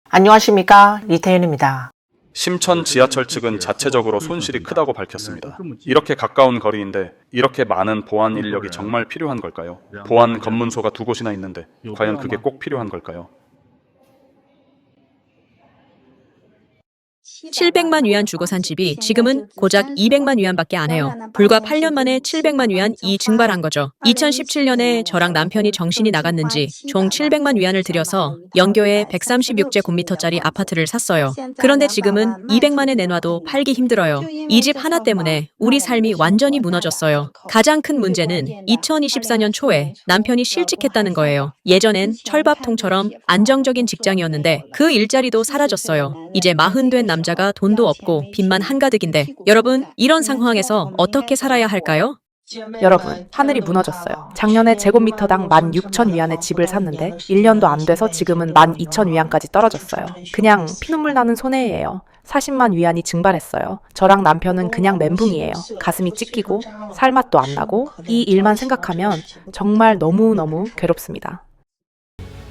안녕하십니까, 이태윤입니다. 심천 지하철 측은 자체적으로 손실이 크다고 밝혔습니다. 이렇게 가까운 거리인데 이렇게 많은 보안 인력이 정말 필요한 걸까요? 보안 검문소가 2곳이나 있는데 과연 그게 꼭 필요한 걸까요? 700만 위안 주고 산 집이 지금은 고작 200만 위안밖에 안 해요. 불과 8년 만에 700만 위안이 증발한 거죠. 2017년에 저랑 남편이 정신이 나갔는지 총 700만 위안을 들여서 영교에 136제곱미터짜리 아파트를 샀어요. 그런데 지금은 200만에 내놔도 팔기 힘들어요. 이 집 하나 때문에 우리 삶이 완전히 무너졌어요. 가장 큰 문제는 2024년 초에 남편이 실직했다는 거예요. 예전엔 철밥통처럼 안정적인 직장이었는데 그 일자리도 사라졌어요. 이제 40 된 남자가 돈도 없고 빚만 한가득인데 여러분, 이런 상황에서 어떻게 살아야 할까요? 여러분, 하늘이 무너졌어요. 작년에 제곱미터당 16,000위안의 집을 샀는데 1년도 안 돼서 지금은 12,000위안까지 떨어졌어요. 그냥 피눈물 나는 손해예요. 40만 위안이 증발했어요. 저랑 남편은 그냥 멘붕이에요. 가슴이 찢기고 살맛도 안 나고 이 일만 생각하면 정말 너무너무 괴롭습니다.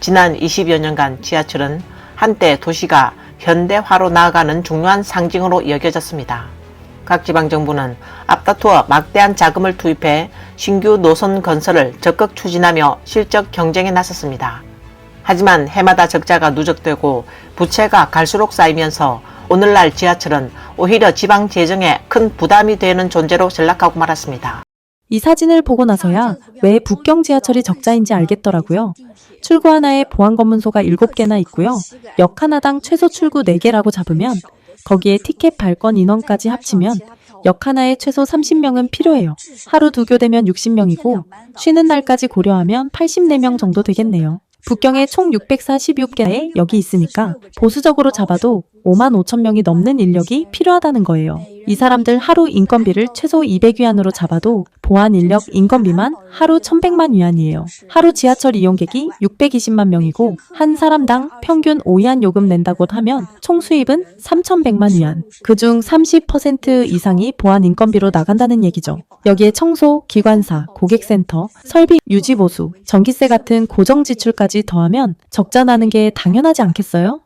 지난 20여 년간 지하철은 한때 도시가 현대화로 나아가는 중요한 상징으로 여겨졌습니다. 각 지방정부는 앞다투어 막대한 자금을 투입해 신규 노선 건설을 적극 추진하며 실적 경쟁에 나섰습니다. 하지만 해마다 적자가 누적되고 부채가 갈수록 쌓이면서 오늘날 지하철은 오히려 지방 재정에 큰 부담이 되는 존재로 전락하고 말았습니다. 이 사진을 보고 나서야 왜 북경 지하철이 적자인지 알겠더라고요. 출구 하나에 보안검문소가 7개나 있고요. 역 하나당 최소 출구 4개라고 잡으면 거기에 티켓 발권 인원까지 합치면 역 하나에 최소 30명은 필요해요. 하루 2교대면 60명이고 쉬는 날까지 고려하면 84명 정도 되겠네요. 북경에 총 646개의 역이 있으니까 보수적으로 잡아도 55,000명이 넘는 인력이 필요하다는 거예요. 이 사람들 하루 인건비를 최소 200위안으로 잡아도 보안 인력 인건비만 하루 1,100만 위안이에요. 하루 지하철 이용객이 620만 명이고 한 사람당 평균 5위안 요금 낸다고 하면 총 수입은 3,100만 위안. 그중 30% 이상이 보안 인건비로 나간다는 얘기죠. 여기에 청소, 기관사, 고객센터, 설비 유지 보수, 전기세 같은 고정 지출까지 더하면 적자 나는 게 당연하지 않겠어요?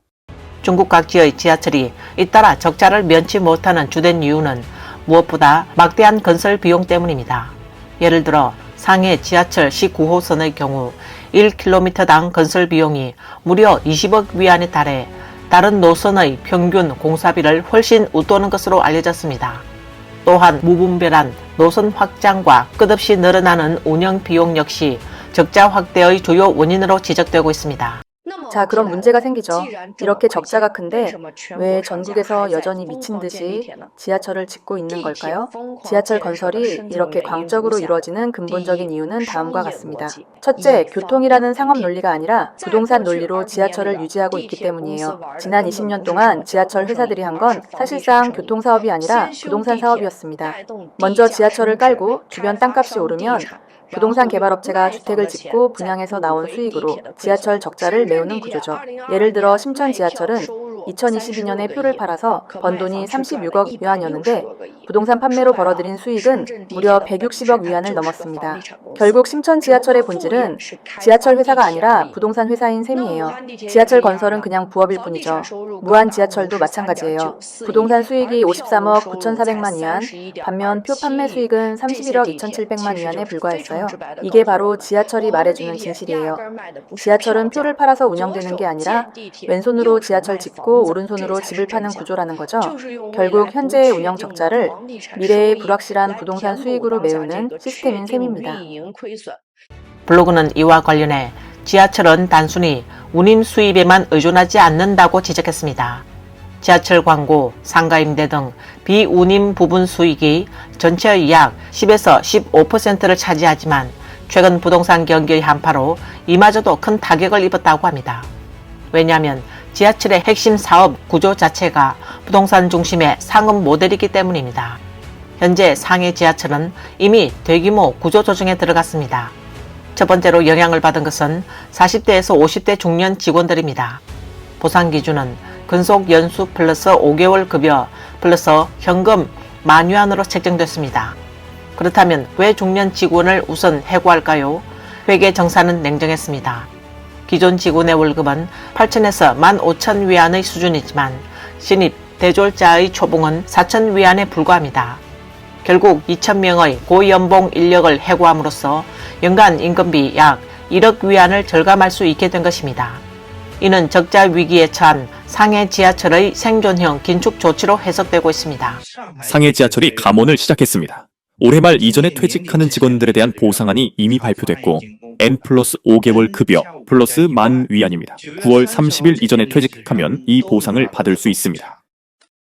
중국 각지의 지하철이 잇따라 적자를 면치 못하는 주된 이유는 무엇보다 막대한 건설 비용 때문입니다. 예를 들어 상해 지하철 19호선의 경우 1km당 건설 비용이 무려 20억 위안에 달해 다른 노선의 평균 공사비를 훨씬 웃도는 것으로 알려졌습니다. 또한 무분별한 노선 확장과 끝없이 늘어나는 운영 비용 역시 적자 확대의 주요 원인으로 지적되고 있습니다. 자, 그럼 문제가 생기죠. 이렇게 적자가 큰데 왜 전국에서 여전히 미친 듯이 지하철을 짓고 있는 걸까요? 지하철 건설이 이렇게 광적으로 이루어지는 근본적인 이유는 다음과 같습니다. 첫째, 교통이라는 상업 논리가 아니라 부동산 논리로 지하철을 유지하고 있기 때문이에요. 지난 20년 동안 지하철 회사들이 한 건 사실상 교통사업이 아니라 부동산 사업이었습니다. 먼저 지하철을 깔고 주변 땅값이 오르면 부동산 개발업체가 주택을 짓고 분양해서 나온 수익으로 지하철 적자를 메우는 구조죠. 예를 들어 심천 지하철은 2022년에 표를 팔아서 번 돈이 36억 위안이었는데 부동산 판매로 벌어들인 수익은 무려 160억 위안을 넘었습니다. 결국 심천 지하철의 본질은 지하철 회사가 아니라 부동산 회사인 셈이에요. 지하철 건설은 그냥 부업일 뿐이죠. 무한 지하철도 마찬가지예요. 부동산 수익이 53억 9,400만 위안, 반면 표 판매 수익은 31억 2,700만 위안에 불과했어요. 이게 바로 지하철이 말해주는 진실이에요. 지하철은 표를 팔아서 운영되는 게 아니라 왼손으로 지하철 짓고 오른손으로 집을 파는 구조라는 거죠. 결국 현재의 운영 적자를 미래의 불확실한 부동산 수익으로 메우는 시스템인 셈입니다. 블로그는 이와 관련해 지하철은 단순히 운임 수입에만 의존하지 않는다고 지적했습니다. 지하철 광고, 상가임대 등 비운임 부분 수익이 전체의 약 10에서 15%를 차지하지만 최근 부동산 경기의 한파로 이마저도 큰 타격을 입었다고 합니다. 왜냐하면 지하철의 핵심 사업 구조 자체가 부동산 중심의 상업 모델이기 때문입니다. 현재 상해 지하철은 이미 대규모 구조 조정에 들어갔습니다. 첫 번째로 영향을 받은 것은 40대에서 50대 중년 직원들입니다. 보상 기준은 근속 연수 플러스 5개월 급여 플러스 현금 10,000위안으로 책정됐습니다. 그렇다면 왜 중년 직원을 우선 해고할까요? 회계 정산은 냉정했습니다. 기존 직원의 월급은 8천에서 15,000위안의 수준이지만 신입 대졸자의 초봉은 4,000위안에 불과합니다. 결국 2,000명의 고연봉 인력을 해고함으로써 연간 임금비 약 1억 위안을 절감할 수 있게 된 것입니다. 이는 적자 위기에 처한 상해 지하철의 생존형 긴축 조치로 해석되고 있습니다. 상해 지하철이 감원을 시작했습니다. 올해 말 이전에 퇴직하는 직원들에 대한 보상안이 이미 발표됐고 N+5개월 급여 플러스 10,000위안입니다. 9월 30일 이전에 퇴직하면 이 보상을 받을 수 있습니다.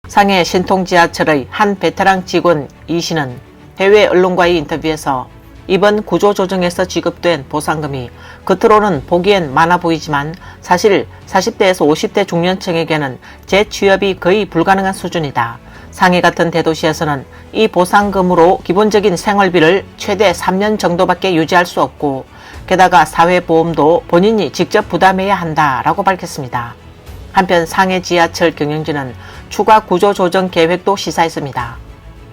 상해 신통지하철의 한 베테랑 직원 이 씨는 해외 언론과의 인터뷰에서 이번 구조조정에서 지급된 보상금이 겉으로는 보기엔 많아 보이지만 사실 40대에서 50대 중년층에게는 재취업이 거의 불가능한 수준이다. 상해 같은 대도시에서는 이 보상금으로 기본적인 생활비를 최대 3년 정도밖에 유지할 수 없고 게다가 사회보험도 본인이 직접 부담해야 한다라고 밝혔습니다. 한편 상해 지하철 경영진은 추가 구조조정 계획도 시사했습니다.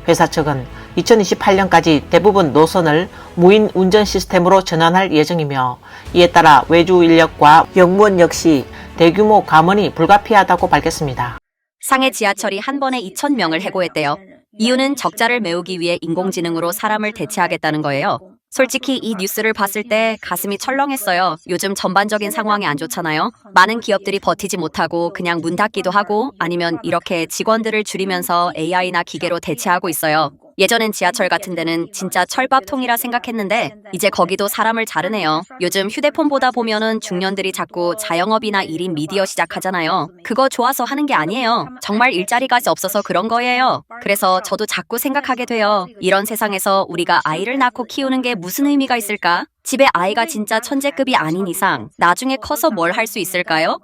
회사 측은 2028년까지 대부분 노선을 무인 운전 시스템으로 전환할 예정이며 이에 따라 외주 인력과 영무원 역시 대규모 감원이 불가피하다고 밝혔습니다. 상해 지하철이 한 번에 2,000명을 해고했대요. 이유는 적자를 메우기 위해 인공지능으로 사람을 대체하겠다는 거예요. 솔직히 이 뉴스를 봤을 때 가슴이 철렁했어요. 요즘 전반적인 상황이 안 좋잖아요. 많은 기업들이 버티지 못하고 그냥 문 닫기도 하고 아니면 이렇게 직원들을 줄이면서 AI나 기계로 대체하고 있어요. 예전엔 지하철 같은 데는 진짜 철밥통이라 생각했는데 이제 거기도 사람을 자르네요. 요즘 휴대폰 보다 보면은 중년들이 자꾸 자영업이나 1인 미디어 시작하잖아요. 그거 좋아서 하는 게 아니에요. 정말 일자리가 없어서 그런 거예요. 그래서 저도 자꾸 생각하게 돼요. 이런 세상에서 우리가 아이를 낳고 키우는 게 무슨 의미가 있을까? 집에 아이가 진짜 천재급이 아닌 이상 나중에 커서 뭘 할 수 있을까요?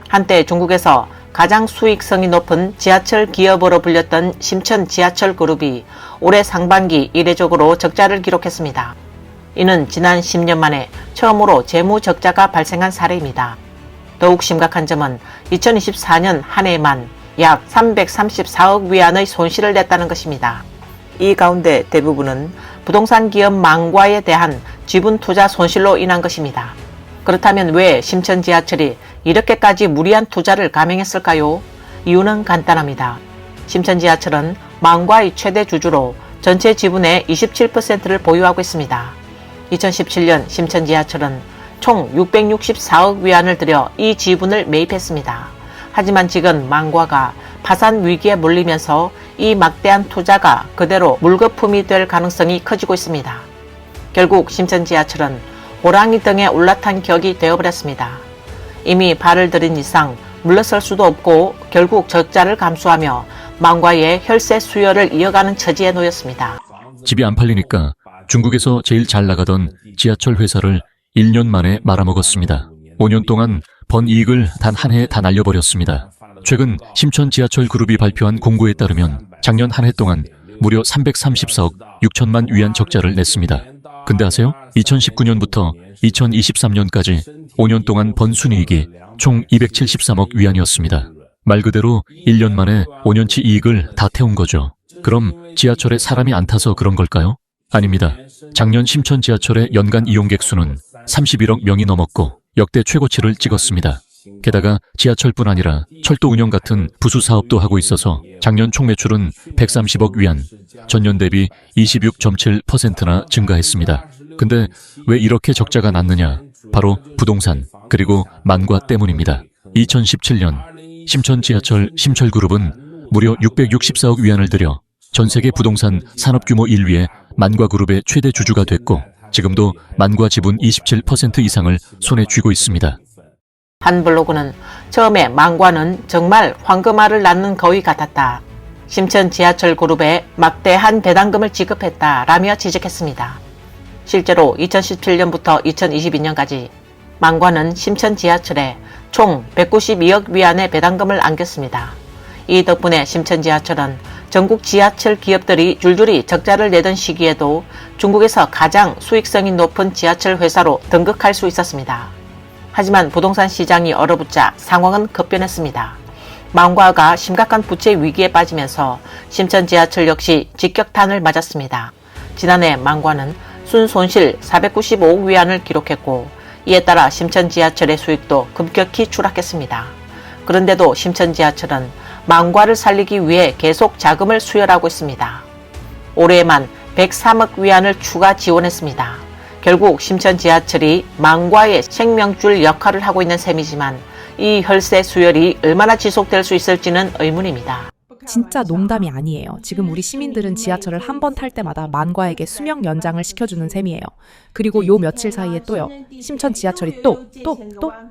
한때 중국에서 가장 수익성이 높은 지하철 기업으로 불렸던 심천 지하철 그룹이 올해 상반기 이례적으로 적자를 기록했습니다. 이는 지난 10년 만에 처음으로 재무 적자가 발생한 사례입니다. 더욱 심각한 점은 2024년 한 해에만 약 334억 위안의 손실을 냈다는 것입니다. 이 가운데 대부분은 부동산 기업 망과에 대한 지분 투자 손실로 인한 것입니다. 그렇다면 왜 심천 지하철이 이렇게까지 무리한 투자를 감행했을까요? 이유는 간단합니다. 심천 지하철은 망과의 최대 주주로 전체 지분의 27%를 보유하고 있습니다. 2017년 심천 지하철은 총 664억 위안을 들여 이 지분을 매입했습니다. 하지만 지금 망과가 파산 위기에 몰리면서 이 막대한 투자가 그대로 물거품이 될 가능성이 커지고 있습니다. 결국 심천 지하철은 호랑이 등에 올라탄 격이 되어버렸습니다. 이미 발을 들인 이상 물러설 수도 없고 결국 적자를 감수하며 망과의 혈세 수혈을 이어가는 처지에 놓였습니다. 집이 안 팔리니까 중국에서 제일 잘 나가던 지하철 회사를 1년 만에 말아먹었습니다. 5년 동안 번 이익을 단 한 해에 다 날려버렸습니다. 최근 심천 지하철 그룹이 발표한 공고에 따르면 작년 한 해 동안 무려 334억 6천만 위안 적자를 냈습니다. 근데 아세요? 2019년부터 2023년까지 5년 동안 번 순이익이 총 273억 위안이었습니다. 말 그대로 1년 만에 5년치 이익을 다 태운 거죠. 그럼 지하철에 사람이 안 타서 그런 걸까요? 아닙니다. 작년 심천 지하철의 연간 이용객 수는 31억 명이 넘었고 역대 최고치를 찍었습니다. 게다가 지하철뿐 아니라 철도 운영 같은 부수 사업도 하고 있어서 작년 총 매출은 130억 위안, 전년 대비 26.7%나 증가했습니다. 근데 왜 이렇게 적자가 났느냐? 바로 부동산, 그리고 만과 때문입니다. 2017년 심천 지하철 심철그룹은 무려 664억 위안을 들여 전 세계 부동산 산업 규모 1위의 만과그룹의 최대 주주가 됐고 지금도 만과 지분 27% 이상을 손에 쥐고 있습니다. 한 블로그는 처음에 망과는 정말 황금알을 낳는 거위 같았다. 심천 지하철 그룹에 막대한 배당금을 지급했다라며 지적했습니다. 실제로 2017년부터 2022년까지 망과는 심천 지하철에 총 192억 위안의 배당금을 안겼습니다. 이 덕분에 심천 지하철은 전국 지하철 기업들이 줄줄이 적자를 내던 시기에도 중국에서 가장 수익성이 높은 지하철 회사로 등극할 수 있었습니다. 하지만 부동산 시장이 얼어붙자 상황은 급변했습니다. 망과가 심각한 부채 위기에 빠지면서 심천 지하철 역시 직격탄을 맞았습니다. 지난해 망과는 순손실 495억 위안을 기록했고 이에 따라 심천 지하철의 수익도 급격히 추락했습니다. 그런데도 심천 지하철은 망과를 살리기 위해 계속 자금을 수혈하고 있습니다. 올해에만 103억 위안을 추가 지원했습니다. 결국 심천 지하철이 망과의 생명줄 역할을 하고 있는 셈이지만 이 혈세 수혈이 얼마나 지속될 수 있을지는 의문입니다. 진짜 농담이 아니에요. 지금 우리 시민들은 지하철을 한 번 탈 때마다 만과에게 수명 연장을 시켜주는 셈이에요. 그리고 요 며칠 사이에 또요. 심천 지하철이 또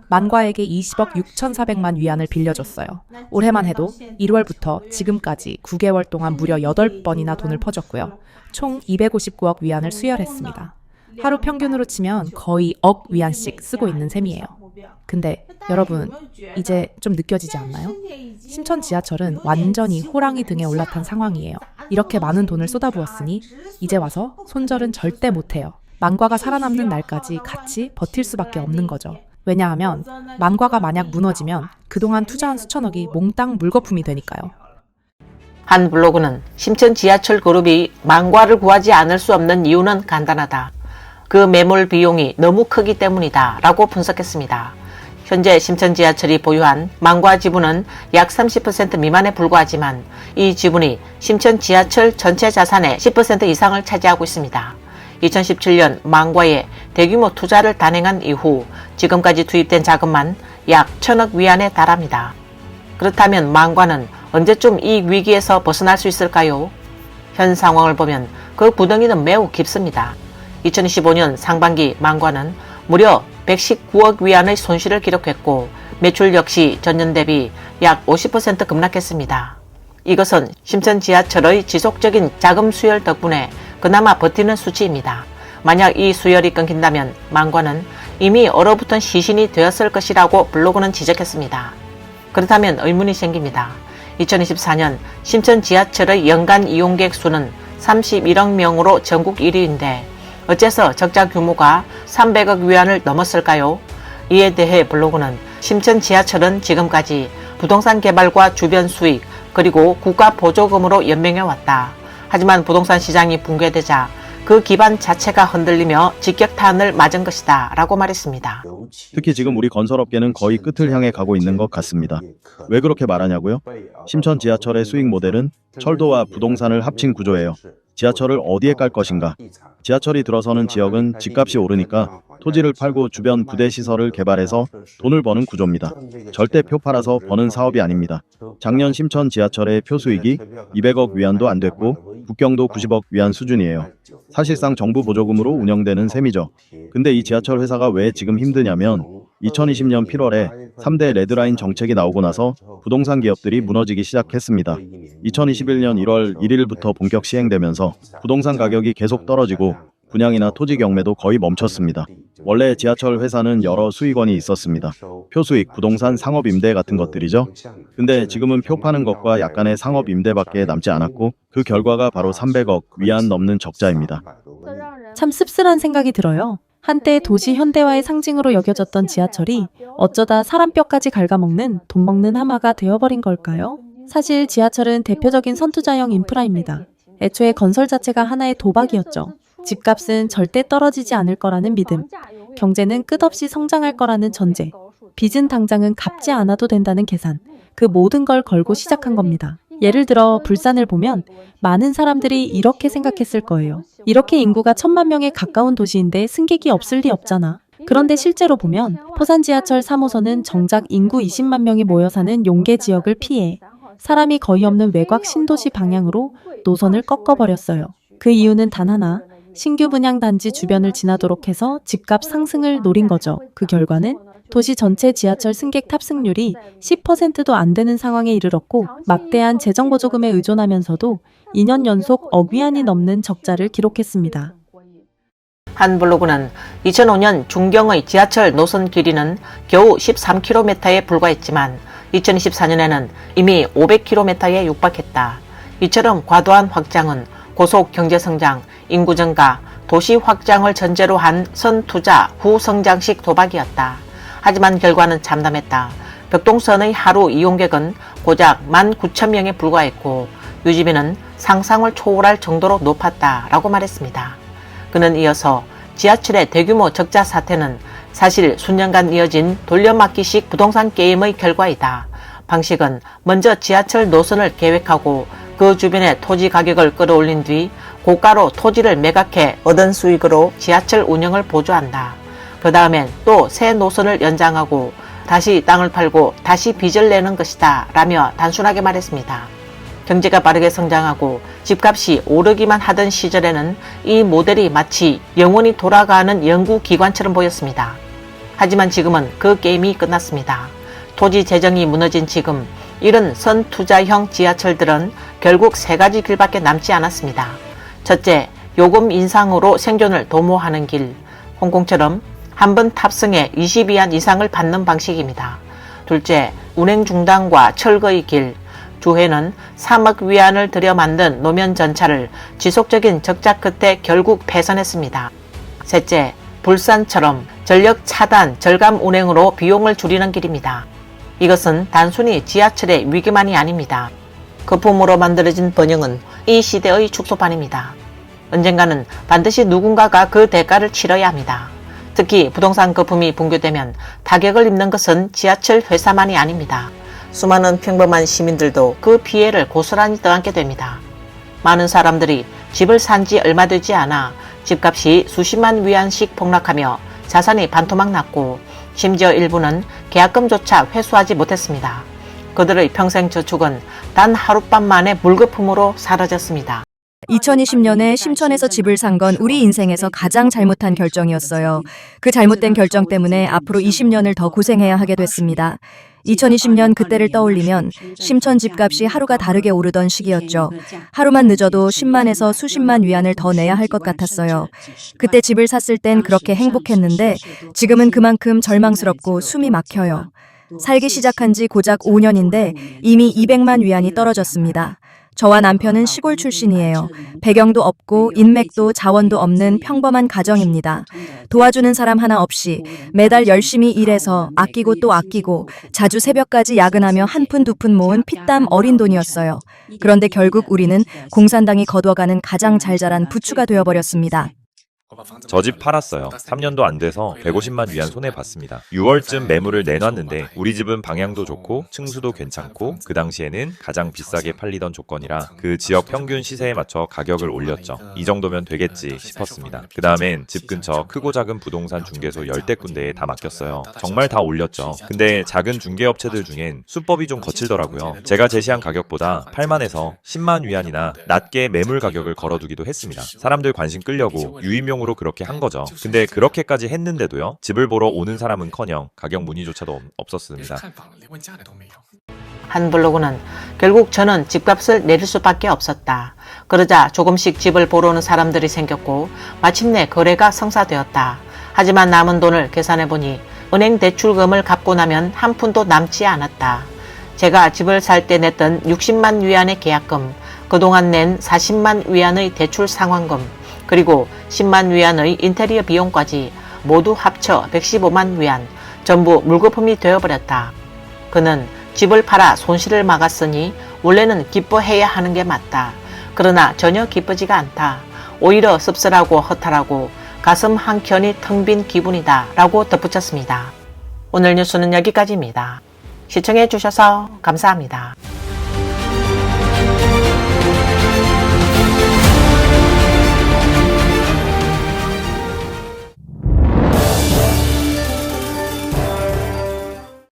만과에게 20억 6,400만 위안을 빌려줬어요. 올해만 해도 1월부터 지금까지 9개월 동안 무려 8번이나 돈을 퍼줬고요. 총 259억 위안을 수혈했습니다. 하루 평균으로 치면 거의 억 위안씩 쓰고 있는 셈이에요. 근데 여러분, 이제 좀 느껴지지 않나요? 심천 지하철은 완전히 호랑이 등에 올라탄 상황이에요. 이렇게 많은 돈을 쏟아부었으니 이제 와서 손절은 절대 못해요. 만과가 살아남는 날까지 같이 버틸 수밖에 없는 거죠. 왜냐하면 만과가 만약 무너지면 그동안 투자한 수천억이 몽땅 물거품이 되니까요. 한 블로그는 심천 지하철 그룹이 망과를 구하지 않을 수 없는 이유는 간단하다. 그 매몰 비용이 너무 크기 때문이다 라고 분석했습니다. 현재 심천 지하철이 보유한 망과 지분은 약 30% 미만에 불과하지만 이 지분이 심천 지하철 전체 자산의 10% 이상을 차지하고 있습니다. 2017년 망과에 대규모 투자를 단행한 이후 지금까지 투입된 자금만 약 1,000억 위안에 달합니다. 그렇다면 망과는 언제쯤 이 위기에서 벗어날 수 있을까요? 현 상황을 보면 그 구덩이는 매우 깊습니다. 2025년 상반기 망과는 무려 119억 위안의 손실을 기록했고 매출 역시 전년 대비 약 50% 급락했습니다. 이것은 심천 지하철의 지속적인 자금 수혈 덕분에 그나마 버티는 수치입니다. 만약 이 수혈이 끊긴다면 망과는 이미 얼어붙은 시신이 되었을 것이라고 블로그는 지적했습니다. 그렇다면 의문이 생깁니다. 2024년 심천 지하철의 연간 이용객 수는 31억 명으로 전국 1위인데 어째서 적자 규모가 300억 위안을 넘었을까요? 이에 대해 블로그는 심천 지하철은 지금까지 부동산 개발과 주변 수익 그리고 국가 보조금으로 연명해왔다. 하지만 부동산 시장이 붕괴되자 그 기반 자체가 흔들리며 직격탄을 맞은 것이다 라고 말했습니다. 특히 지금 우리 건설업계는 거의 끝을 향해 가고 있는 것 같습니다. 왜 그렇게 말하냐고요? 심천 지하철의 수익 모델은 철도와 부동산을 합친 구조예요. 지하철을 어디에 깔 것인가? 지하철이 들어서는 지역은 집값이 오르니까 토지를 팔고 주변 부대 시설을 개발해서 돈을 버는 구조입니다. 절대 표 팔아서 버는 사업이 아닙니다. 작년 심천 지하철의 표수익이 200억 위안도 안 됐고 북경도 90억 위안 수준이에요. 사실상 정부 보조금으로 운영되는 셈이죠. 근데 이 지하철 회사가 왜 지금 힘드냐면 2020년 1월에 3대 레드라인 정책이 나오고 나서 부동산 기업들이 무너지기 시작했습니다. 2021년 1월 1일부터 본격 시행되면서 부동산 가격이 계속 떨어지고 분양이나 토지 경매도 거의 멈췄습니다. 원래 지하철 회사는 여러 수익원이 있었습니다. 표수익, 부동산, 상업임대 같은 것들이죠. 근데 지금은 표 파는 것과 약간의 상업임대밖에 남지 않았고 그 결과가 바로 300억 위안 넘는 적자입니다. 참 씁쓸한 생각이 들어요. 한때 도시 현대화의 상징으로 여겨졌던 지하철이 어쩌다 사람 뼈까지 갉아먹는 돈 먹는 하마가 되어버린 걸까요? 사실 지하철은 대표적인 선투자형 인프라입니다. 애초에 건설 자체가 하나의 도박이었죠. 집값은 절대 떨어지지 않을 거라는 믿음, 경제는 끝없이 성장할 거라는 전제, 빚은 당장은 갚지 않아도 된다는 계산, 그 모든 걸 걸고 시작한 겁니다. 예를 들어 불산을 보면 많은 사람들이 이렇게 생각했을 거예요. 이렇게 인구가 1,000만 명에 가까운 도시인데 승객이 없을 리 없잖아. 그런데 실제로 보면 포산 지하철 3호선은 정작 인구 20만 명이 모여 사는 용계 지역을 피해 사람이 거의 없는 외곽 신도시 방향으로 노선을 꺾어버렸어요. 그 이유는 단 하나, 신규 분양 단지 주변을 지나도록 해서 집값 상승을 노린 거죠. 그 결과는 도시 전체 지하철 승객 탑승률이 10%도 안 되는 상황에 이르렀고 막대한 재정 보조금에 의존하면서도 2년 연속 억 위안이 넘는 적자를 기록했습니다. 한 블로그는 2005년 중경의 지하철 노선 길이는 겨우 13km에 불과했지만 2024년에는 이미 500km에 육박했다. 이처럼 과도한 확장은 고속 경제성장, 인구 증가, 도시 확장을 전제로 한 선투자 후성장식 도박이었다. 하지만 결과는 참담했다. 벽동선의 하루 이용객은 고작 19,000명에 불과했고 유지비는 상상을 초월할 정도로 높았다라고 말했습니다. 그는 이어서 지하철의 대규모 적자 사태는 사실 수년간 이어진 돌려막기식 부동산 게임의 결과이다. 방식은 먼저 지하철 노선을 계획하고 그 주변의 토지 가격을 끌어올린 뒤 고가로 토지를 매각해 얻은 수익으로 지하철 운영을 보조한다. 그 다음엔 또 새 노선을 연장하고 다시 땅을 팔고 다시 빚을 내는 것이다 라며 단순하게 말했습니다. 경제가 빠르게 성장하고 집값이 오르기만 하던 시절에는 이 모델이 마치 영원히 돌아가는 연구기관처럼 보였습니다. 하지만 지금은 그 게임이 끝났습니다. 토지 재정이 무너진 지금 이런 선투자형 지하철들은 결국 세 가지 길밖에 남지 않았습니다. 첫째, 요금 인상으로 생존을 도모하는 길. 홍콩처럼 한 번 탑승에 20위안 이상을 받는 방식입니다. 둘째, 운행 중단과 철거의 길. 주회는 3억 위안을 들여 만든 노면 전차를 지속적인 적자 끝에 결국 폐선했습니다. 셋째, 불산처럼 전력 차단, 절감 운행으로 비용을 줄이는 길입니다. 이것은 단순히 지하철의 위기만이 아닙니다. 거품으로 만들어진 번영은 이 시대의 축소판입니다. 언젠가는 반드시 누군가가 그 대가를 치러야 합니다. 특히 부동산 거품이 붕괴되면 타격을 입는 것은 지하철 회사만이 아닙니다. 수많은 평범한 시민들도 그 피해를 고스란히 떠안게 됩니다. 많은 사람들이 집을 산 지 얼마 되지 않아 집값이 수십만 위안씩 폭락하며 자산이 반토막 났고 심지어 일부는 계약금조차 회수하지 못했습니다. 그들의 평생 저축은 단 하룻밤 만에 물거품으로 사라졌습니다. 2020년에 심천에서 집을 산 건 우리 인생에서 가장 잘못한 결정이었어요. 그 잘못된 결정 때문에 앞으로 20년을 더 고생해야 하게 됐습니다. 2020년 그때를 떠올리면 심천 집값이 하루가 다르게 오르던 시기였죠. 하루만 늦어도 10만에서 수십만 위안을 더 내야 할 것 같았어요. 그때 집을 샀을 땐 그렇게 행복했는데 지금은 그만큼 절망스럽고 숨이 막혀요. 살기 시작한 지 고작 5년인데 이미 200만 위안이 떨어졌습니다. 저와 남편은 시골 출신이에요. 배경도 없고 인맥도 자원도 없는 평범한 가정입니다. 도와주는 사람 하나 없이 매달 열심히 일해서 아끼고 또 아끼고 자주 새벽까지 야근하며 한 푼 두 푼 모은 피땀 어린 돈이었어요. 그런데 결국 우리는 공산당이 거둬가는 가장 잘 자란 부추가 되어버렸습니다. 저 집 팔았어요. 3년도 안 돼서 150만 위안 손해봤습니다. 6월쯤 매물을 내놨는데 우리 집은 방향도 좋고 층수도 괜찮고 그 당시에는 가장 비싸게 팔리던 조건이라 그 지역 평균 시세에 맞춰 가격을 올렸죠. 이 정도면 되겠지 싶었습니다. 그 다음엔 집 근처 크고 작은 부동산 중개소 10대 군데에 다 맡겼어요. 정말 다 올렸죠. 근데 작은 중개업체들 중엔 수법이 좀 거칠더라고요. 제가 제시한 가격보다 8만에서 10만 위안이나 낮게 매물 가격을 걸어두기도 했습니다. 사람들 관심 끌려고 유의명으로 그렇게 한 거죠. 근데 그렇게까지 했는데도요. 집을 보러 오는 사람은커녕 가격 문의조차도 없었습니다. 한 블로그는 결국 저는 집값을 내릴 수밖에 없었다. 그러자 조금씩 집을 보러 오는 사람들이 생겼고 마침내 거래가 성사되었다. 하지만 남은 돈을 계산해보니 은행 대출금을 갚고 나면 한 푼도 남지 않았다. 제가 집을 살 때 냈던 60만 위안의 계약금, 그동안 낸 40만 위안의 대출 상환금, 그리고 10만 위안의 인테리어 비용까지 모두 합쳐 115만 위안, 전부 물거품이 되어버렸다. 그는 집을 팔아 손실을 막았으니 원래는 기뻐해야 하는 게 맞다. 그러나 전혀 기쁘지가 않다. 오히려 씁쓸하고 허탈하고 가슴 한켠이 텅 빈 기분이다 라고 덧붙였습니다. 오늘 뉴스는 여기까지입니다. 시청해 주셔서 감사합니다.